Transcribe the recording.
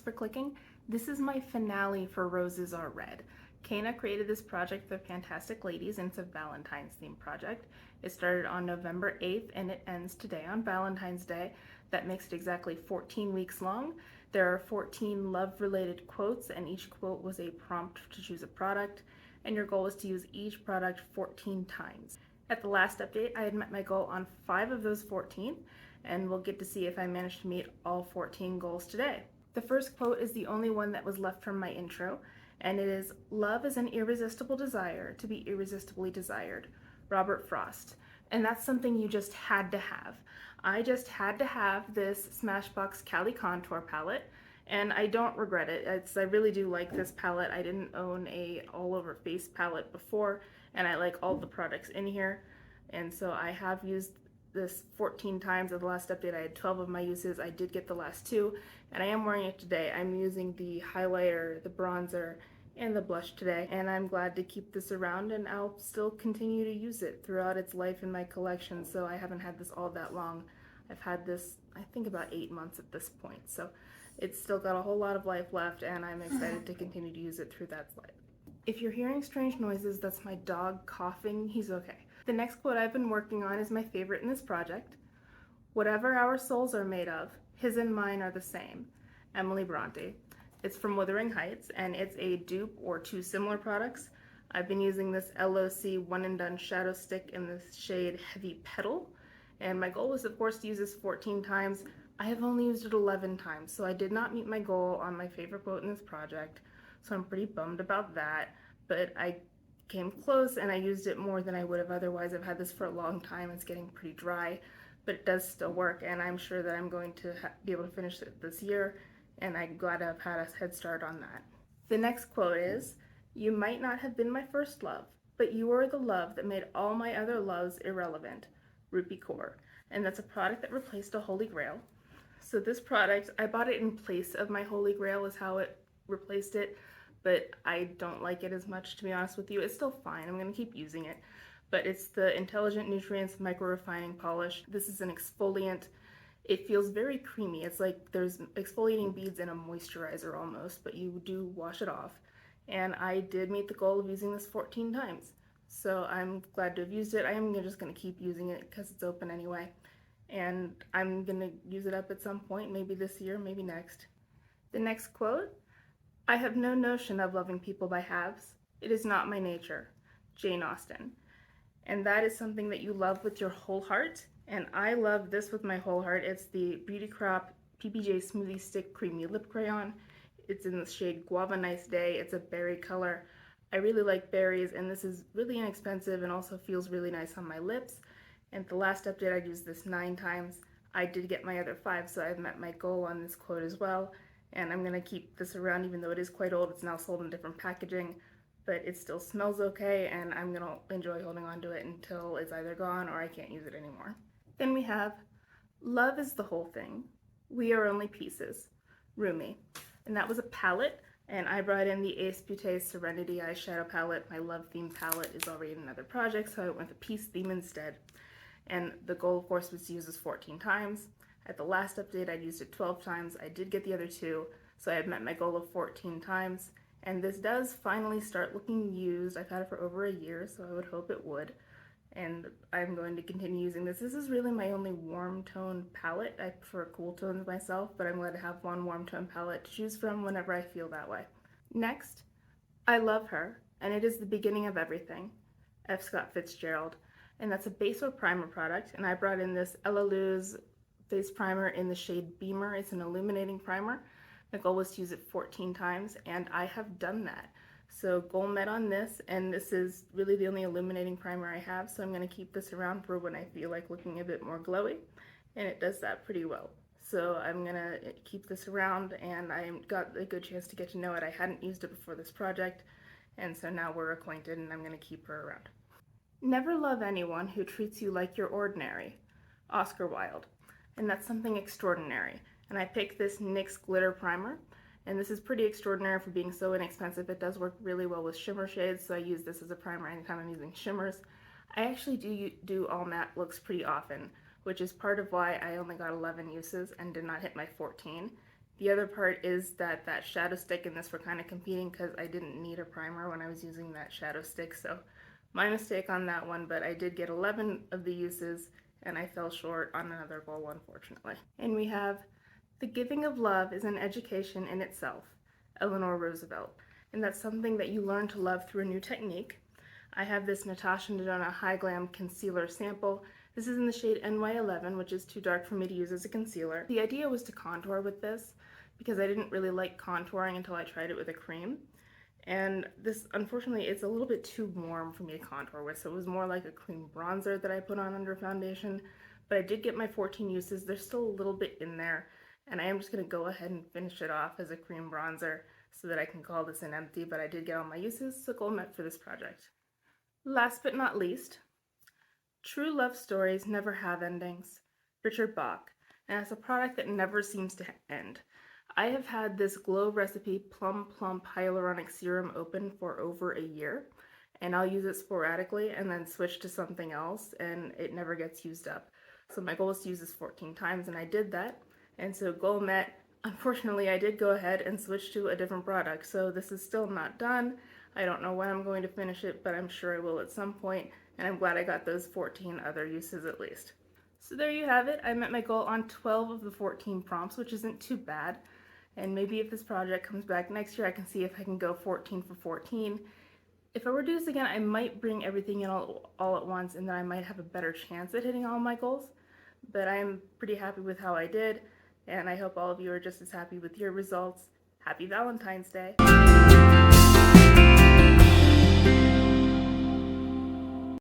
for clicking. This is my finale for Roses Are Red. Kana created this project for Pantastic Ladies, and it's a Valentine's themed project. It started on November 8th and it ends today on Valentine's Day. That makes it exactly 14 weeks long. There are 14 love-related quotes, and each quote was a prompt to choose a product, and your goal was to use each product 14 times. At the last update, I had met my goal on 5 of those 14, and we'll get to see if I managed to meet all 14 goals today. The first quote is the only one that was left from my intro, and it is, "Love is an irresistible desire to be irresistibly desired." Robert Frost. And that's something you just had to have. I just had to have this Smashbox Cali Contour palette, and I don't regret it. I really do like this palette. I didn't own a all-over face palette before, and I like all the products in here. And so I have used this 14 times. At the last update I had 12 of my uses. I did get the last 2, and I am wearing it today. I'm using the highlighter, the bronzer, and the blush today, and I'm glad to keep this around, and I'll still continue to use it throughout its life in my collection. So I haven't had this all that long. I've had this, I think, about 8 months at this point, so it's still got a whole lot of life left, and I'm excited to continue to use it through that life. If you're hearing strange noises, that's my dog coughing. He's okay. The next quote I've been working on is my favorite in this project. "Whatever our souls are made of, his and mine are the same." Emily Bronte. It's from Wuthering Heights, and it's a dupe or 2 similar products. I've been using this LOC One and Done Shadow Stick in the shade Heavy Petal, and my goal was, of course, to use this 14 times. I have only used it 11 times, so I did not meet my goal on my favorite quote in this project, so I'm pretty bummed about that, but I came close, and I used it more than I would have otherwise. I've had this for a long time. It's getting pretty dry, but it does still work, and I'm sure that I'm going to be able to finish it this year, and I'm glad to have had a head start on that. The next quote is, "You might not have been my first love, but you were the love that made all my other loves irrelevant." Rupi Kaur. And that's a product that replaced a Holy Grail. So this product, I bought it in place of my Holy Grail is how it replaced it, but I don't like it as much, to be honest with you. It's still fine. I'm going to keep using it. But it's the Intelligent Nutrients Micro Refining Polish. This is an exfoliant. It feels very creamy. It's like there's exfoliating beads in a moisturizer almost, but you do wash it off. And I did meet the goal of using this 14 times. So I'm glad to have used it. I am just going to keep using it because it's open anyway. And I'm going to use it up at some point, maybe this year, maybe next. The next quote, "I have no notion of loving people by halves. It is not my nature." Jane Austen. And that is something that you love with your whole heart. And I love this with my whole heart. It's the Beauty Crop PBJ Smoothie Stick Creamy Lip Crayon. It's in the shade Guava Nice Day. It's a berry color. I really like berries, and this is really inexpensive and also feels really nice on my lips. And the last update, I used this 9 times. I did get my other 5, so I've met my goal on this quote as well. And I'm going to keep this around even though it is quite old. It's now sold in different packaging, but it still smells okay, and I'm going to enjoy holding on to it until it's either gone or I can't use it anymore. Then we have, "Love is the whole thing. We are only pieces." Rumi. And that was a palette, and I brought in the Ace Beauté Serenity eyeshadow palette. My love theme palette is already in another project, so I went with a piece theme instead. And the goal, of course, was to use this 14 times. At the last update, I used it 12 times. I did get the other 2, so I had met my goal of 14 times. And this does finally start looking used. I've had it for over a year, so I would hope it would. And I'm going to continue using this. This is really my only warm tone palette. I prefer cool tones myself, but I'm glad to have one warm tone palette to choose from whenever I feel that way. Next, "I love her, and it is the beginning of everything." F. Scott Fitzgerald. And that's a base or primer product, and I brought in this Ella Luz face primer in the shade Beamer. It's an illuminating primer. My goal was to use it 14 times, and I have done that. So goal met on this, and this is really the only illuminating primer I have, so I'm going to keep this around for when I feel like looking a bit more glowy, and it does that pretty well. So I'm going to keep this around, and I got a good chance to get to know it. I hadn't used it before this project, and so now we're acquainted, and I'm going to keep her around. "Never love anyone who treats you like you're ordinary." Oscar Wilde. And that's something extraordinary. And I picked this NYX Glitter Primer. And this is pretty extraordinary for being so inexpensive. It does work really well with shimmer shades, so I use this as a primer anytime I'm using shimmers. I actually do all matte looks pretty often, which is part of why I only got 11 uses and did not hit my 14, The other part is that shadow stick in this were kind of competing because I didn't need a primer when I was using that shadow stick, so my mistake on that one, but I did get 11 of the uses and I fell short on another goal, unfortunately. And we have the giving of love is an education in itself, Eleanor Roosevelt. And that's something that you learn to love through a new technique. I have this Natasha Denona High Glam Concealer sample. This is in the shade NY11, which is too dark for me to use as a concealer. The idea was to contour with this because I didn't really like contouring until I tried it with a cream. And this, unfortunately, it's a little bit too warm for me to contour with, so it was more like a cream bronzer that I put on under foundation. But I did get my 14 uses. There's still a little bit in there, and I am just going to go ahead and finish it off as a cream bronzer so that I can call this an empty, but I did get all my uses, so goal met for this project. Last but not least, True Love Stories Never Have Endings, Richard Bach, and it's a product that never seems to end. I have had this Glow Recipe Plum Plump Hyaluronic Serum open for over a year, and I'll use it sporadically and then switch to something else, and it never gets used up. So my goal is to use this 14 times, and I did that, and so goal met. Unfortunately, I did go ahead and switch to a different product, so this is still not done. I don't know when I'm going to finish it, but I'm sure I will at some point, and I'm glad I got those 14 other uses at least. So there you have it. I met my goal on 12 of the 14 prompts, which isn't too bad. And maybe if this project comes back next year, I can see if I can go 14 for 14. If I were to do this again, I might bring everything in all at once, and then I might have a better chance at hitting all my goals. But I'm pretty happy with how I did, and I hope all of you are just as happy with your results. Happy Valentine's Day!